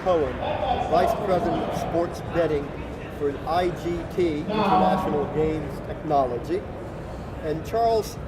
Cohen, Vice President of Sports Betting for IGT, International Games Technology. And Charles,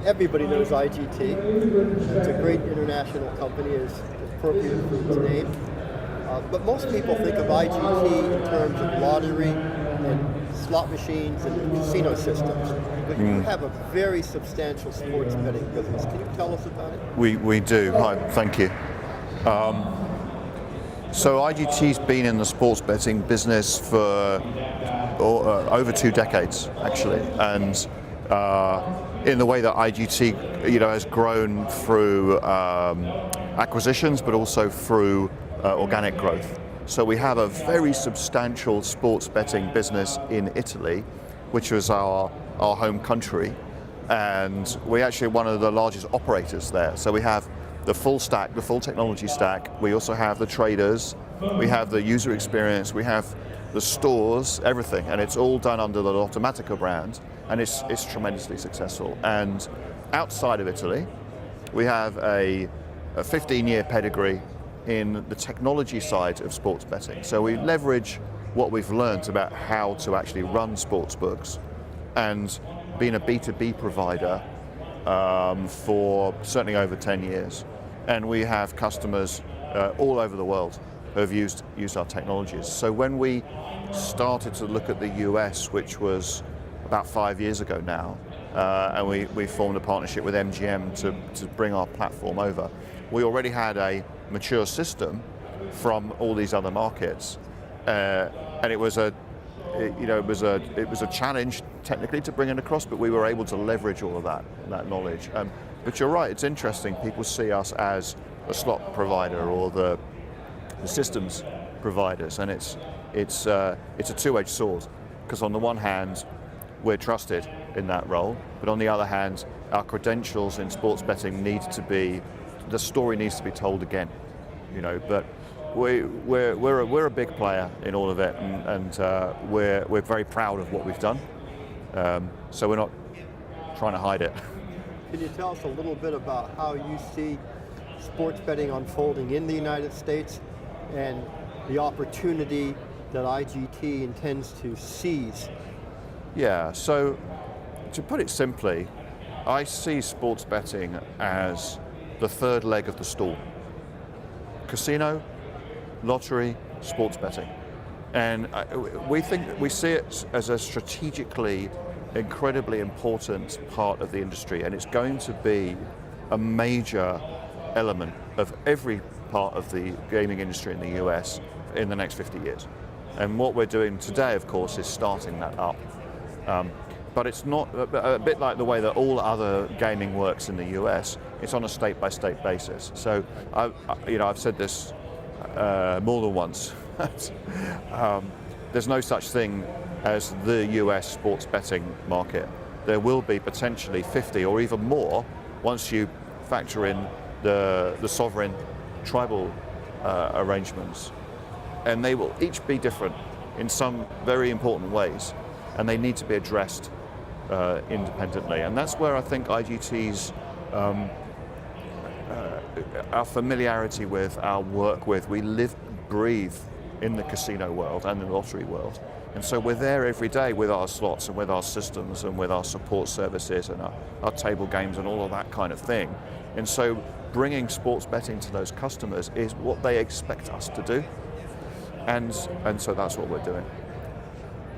everybody knows IGT. It's a great international company, is appropriate for its name. But most people think of IGT in terms of lottery and slot machines and casino systems. But you have a very substantial sports betting business. Can you tell us about it? We do. Hi, thank you. So IGT's been in the sports betting business for over 2 decades, actually, and in the way that IGT, has grown through acquisitions, but also through organic growth. So we have a very substantial sports betting business in Italy, which was our home country, and we're actually one of the largest operators there. So we have the full stack, the full technology stack. We also have the traders, we have the user experience, we have the stores, everything, and it's all done under the Lottomatica brand, and it's tremendously successful. And outside of Italy, we have a 15-year pedigree in the technology side of sports betting. So we leverage what we've learned about how to actually run sports books and being a B2B provider for certainly over 10 years. And we have customers all over the world who have used our technologies. So when we started to look at the US, which was about 5 years ago now, and we formed a partnership with MGM to bring our platform over, we already had a mature system from all these other markets, and it was a challenge technically to bring it across, but we were able to leverage all of that knowledge. But you're right, it's interesting. People see us as a slot provider or the systems providers, and it's a two-edged sword, because on the one hand we're trusted in that role, but on the other hand our credentials in sports betting the story needs to be told again, but we're a big player in all of it, and we're very proud of what we've done, so we're not trying to hide it. Can you tell us a little bit about how you see sports betting unfolding in the United States and the opportunity that IGT intends to seize? Yeah, so to put it simply, I see sports betting as the third leg of the stool. Casino, lottery, sports betting. And we see it as a strategically incredibly important part of the industry, and it's going to be a major element of every part of the gaming industry in the US in the next 50 years. And what we're doing today, of course, is starting that up. But it's not a bit like the way that all other gaming works in the US. It's on a state-by-state basis. So I've said this more than once. There's no such thing as the US sports betting market. There will be potentially 50 or even more once you factor in the sovereign tribal arrangements. And they will each be different in some very important ways, and they need to be addressed independently. And that's where I think IGT's our familiarity with, our work with, we live, breathe in the casino world and the lottery world. And so we're there every day with our slots and with our systems and with our support services and our table games and all of that kind of thing. And so bringing sports betting to those customers is what they expect us to do. And so that's what we're doing.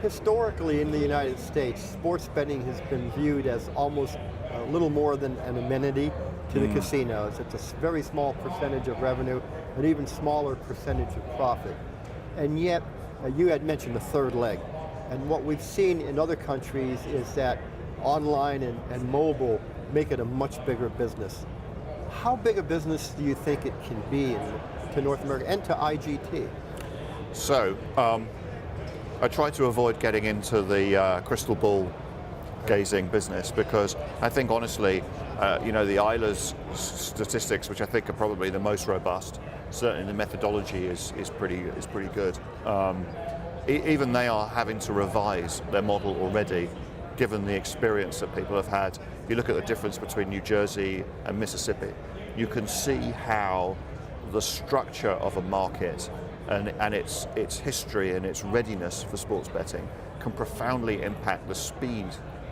Historically in the United States, sports betting has been viewed as almost a little more than an amenity to the casinos. It's a very small percentage of revenue, an even smaller percentage of profit. And yet, you had mentioned the third leg. And what we've seen in other countries is that online and mobile make it a much bigger business. How big a business do you think it can be to North America and to IGT? So, I try to avoid getting into the crystal ball gazing business, because I think honestly, the Eilers statistics, which I think are probably the most robust, certainly the methodology is pretty good. Even they are having to revise their model already, given the experience that people have had. If you look at the difference between New Jersey and Mississippi, you can see how the structure of a market and its history and its readiness for sports betting can profoundly impact the speed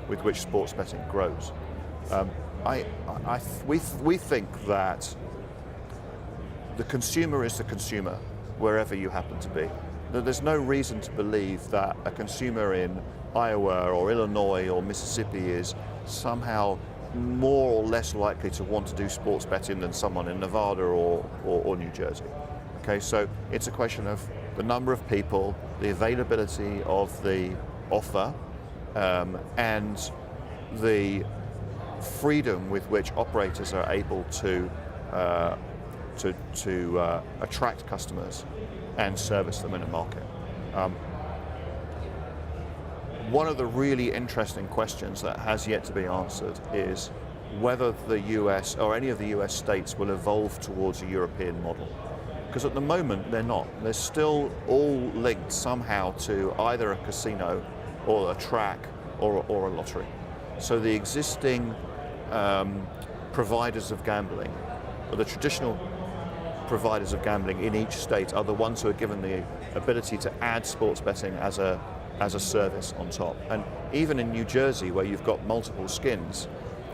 with which sports betting grows. We think that the consumer is the consumer wherever you happen to be. There's no reason to believe that a consumer in Iowa or Illinois or Mississippi is somehow more or less likely to want to do sports betting than someone in Nevada or New Jersey. Okay, so it's a question of the number of people, the availability of the offer, and the freedom with which operators are able to attract customers and service them in a market. One of the really interesting questions that has yet to be answered is whether the US or any of the US states will evolve towards a European model. Because at the moment they're not. They're still all linked somehow to either a casino or a track or a lottery. So the existing providers of gambling, or the traditional providers of gambling in each state, are the ones who are given the ability to add sports betting as a service on top. And even in New Jersey, where you've got multiple skins,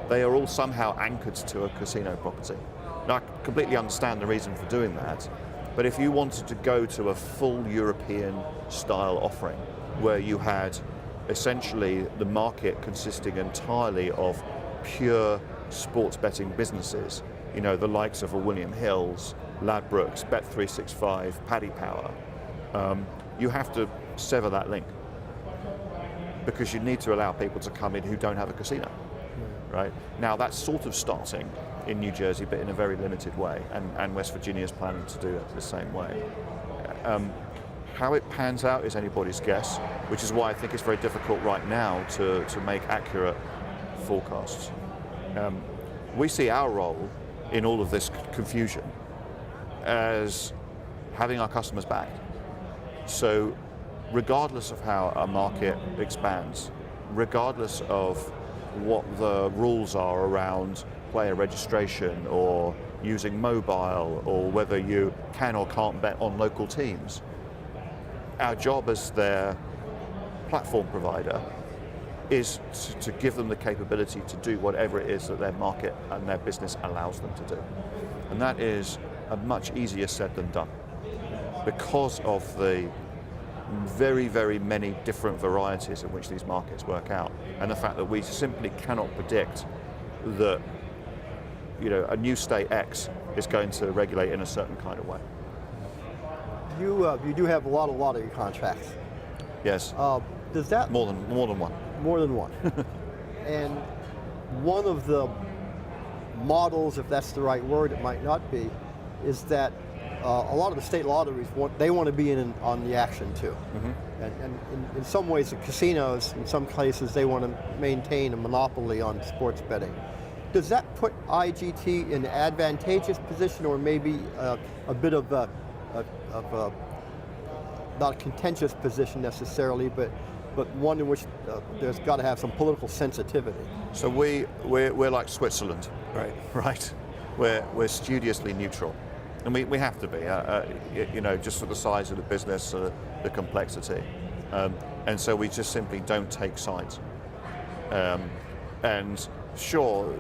they are all somehow anchored to a casino property. Now, I completely understand the reason for doing that, but if you wanted to go to a full European style offering, where you had essentially the market consisting entirely of pure sports betting businesses, you know, the likes of a William Hill's, Ladbrokes, Bet365, Paddy Power, you have to sever that link, because you need to allow people to come in who don't have a casino, right? Now that's sort of starting in New Jersey, but in a very limited way, and West Virginia is planning to do it the same way. How it pans out is anybody's guess, which is why I think it's very difficult right now to make accurate forecasts. We see our role in all of this confusion as having our customers back. So regardless of how a market expands, regardless of what the rules are around player registration or using mobile, or whether you can or can't bet on local teams, our job as their platform provider is to give them the capability to do whatever it is that their market and their business allows them to do. And that is a much easier said than done, because of the very, very many different varieties in which these markets work out, and the fact that we simply cannot predict that, you know, a new state X is going to regulate in a certain kind of way. You do have a lot of lottery contracts. Yes. Does that more than one? More than one. And one of the models, if that's the right word, it might not be, is that a lot of the state lotteries want to be on the action too. Mm-hmm. And in some ways, the casinos, in some cases, they want to maintain a monopoly on sports betting. Does that put IGT in an advantageous position, or maybe a bit of a not a contentious position necessarily, but one in which there's got to have some political sensitivity? So we're like Switzerland, right? Right. We're studiously neutral, and we have to be, you know, just for the size of the business, the complexity, and so we just simply don't take sides. And sure,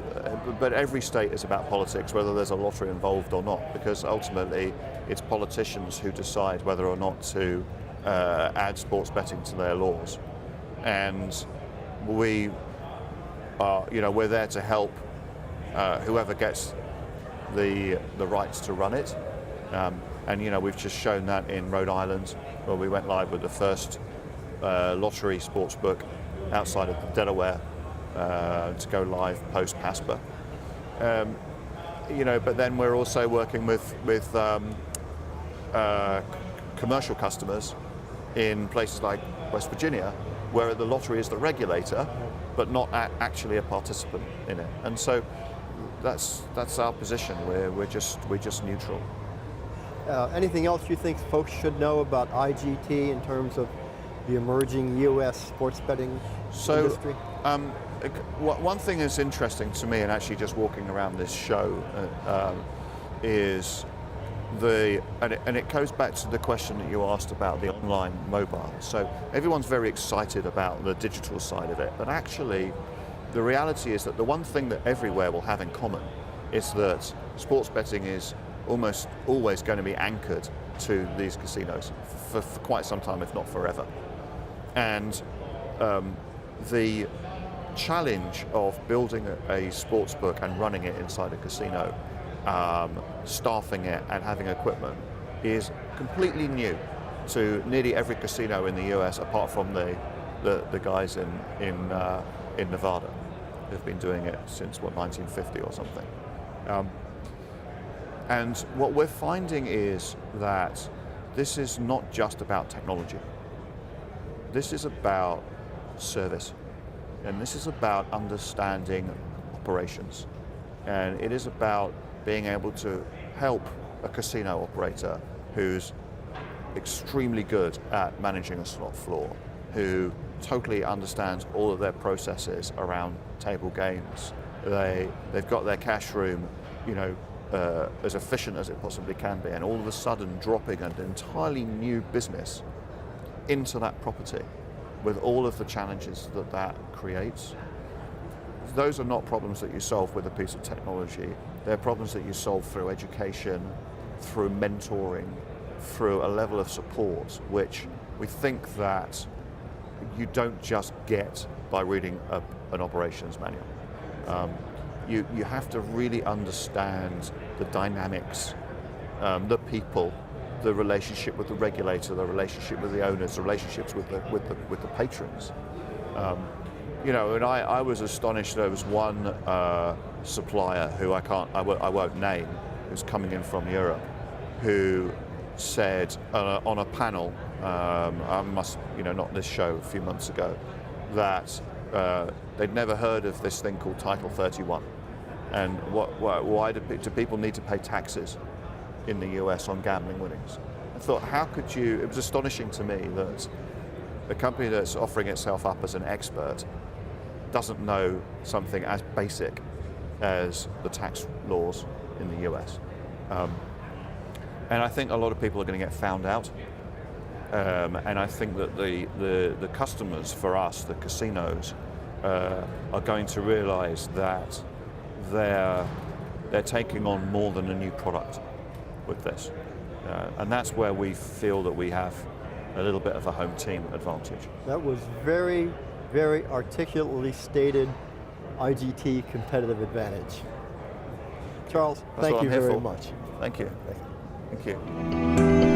but every state is about politics, whether there's a lottery involved or not, because ultimately it's politicians who decide whether or not to add sports betting to their laws. And we are, you know, we're there to help whoever gets the rights to run it. And you know, we've just shown that in Rhode Island, where we went live with the first lottery sports book outside of Delaware to go live post PASPA. You know, but then we're also working with commercial customers in places like West Virginia, where the lottery is the regulator, but not actually a participant in it. And so that's our position. We're just neutral. Anything else you think folks should know about IGT in terms of the emerging U.S. sports betting industry? One thing that's interesting to me, and actually just walking around this show, is and it goes back to the question that you asked about the online mobile. So everyone's very excited about the digital side of it, but actually the reality is that the one thing that everywhere will have in common is that sports betting is almost always going to be anchored to these casinos for quite some time, if not forever. And the challenge of building a sports book and running it inside a casino, staffing it and having equipment, is completely new to nearly every casino in the US, apart from the guys in Nevada, who've been doing it since 1950 or something. And what we're finding is that this is not just about technology. This is about service, and this is about understanding operations, and it is about being able to help a casino operator who's extremely good at managing a slot floor, who totally understands all of their processes around table games. They've got their cash room, as efficient as it possibly can be, and all of a sudden dropping an entirely new business into that property with all of the challenges that creates. Those are not problems that you solve with a piece of technology. They're problems that you solve through education, through mentoring, through a level of support, which we think that you don't just get by reading an operations manual. You have to really understand the dynamics, the people, the relationship with the regulator, the relationship with the owners, the relationships with the patrons. And I was astonished. There was one supplier who I won't name, who's coming in from Europe, who said on a panel, not this show, a few months ago, that they'd never heard of this thing called Title 31, and why do people need to pay taxes in the US on gambling winnings? I thought, how could you? It was astonishing to me that a company that's offering itself up as an expert doesn't know something as basic as the tax laws in the US. And I think a lot of people are going to get found out. And I think that the customers for us, the casinos, are going to realize that they're taking on more than a new product with this. And that's where we feel that we have a little bit of a home team advantage. That was very, very articulately stated IGT competitive advantage. Charles, thank you very much. Thank you. Thank you.